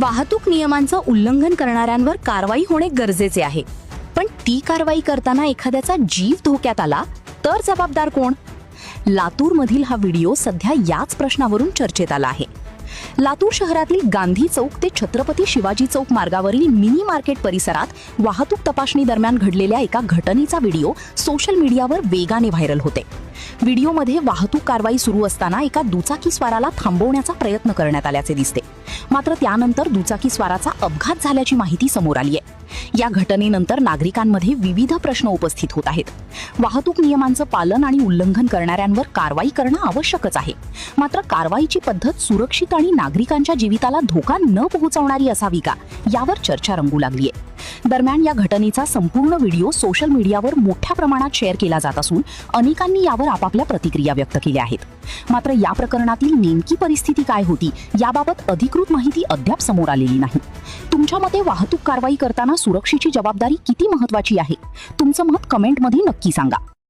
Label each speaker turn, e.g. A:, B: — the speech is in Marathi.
A: वाहतूक नियमांचं उल्लंघन करणाऱ्यांवर कारवाई होणे गरजेचे आहे, पण ती कारवाई करताना एखाद्याचा जीव धोक्यात आला तर जबाबदार कोण? लातूरमधील हा व्हिडिओ सध्या याच प्रश्नावरून चर्चेत आला आहे. लातूर शहरातील गांधी चौक ते छत्रपती शिवाजी चौक मार्गावरील मिनी मार्केट परिसरात वाहतूक तपासणी दरम्यान घडलेल्या एका घटनेचा व्हिडिओ सोशल मीडियावर वेगाने व्हायरल होते. व्हिडिओमध्ये वाहतूक कारवाई सुरू असताना एका दुचाकीस्वाराला थांबवण्याचा प्रयत्न करण्यात आल्याचे दिसते. मात्र त्यानंतर दुचाकीस्वाराचा अपघात झाल्याची माहिती समोर आली आहे. या घटनेनंतर नागरिकांमध्ये विविध प्रश्न उपस्थित होत आहेत. वाहतूक नियमांचं पालन आणि उल्लंघन करणाऱ्यांवर कारवाई करणं आवश्यकच आहे, मात्र कारवाईची पद्धत सुरक्षित आणि नागरिकांच्या जीविताला धोका न पोहोचवणारी असावी का, यावर चर्चा रंगू लागली आहे. दरम्यान या घटनेचा संपूर्ण व्हिडिओ सोशल मीडियावर मोठ्या प्रमाणात शेअर केला जात असून अनेकांनी यावर आपापल्या प्रतिक्रिया व्यक्त केल्या आहेत. मात्र या प्रकरणातील नेमकी परिस्थिती काय होती याबाबत अधिकृत माहिती अद्याप समोर आलेली नाही. तुमच्या मते वाहतूक कारवाई करताना सुरक्षेची जबाबदारी किती महत्त्वाची आहे? तुमचं मत कमेंटमध्ये नक्की सांगा.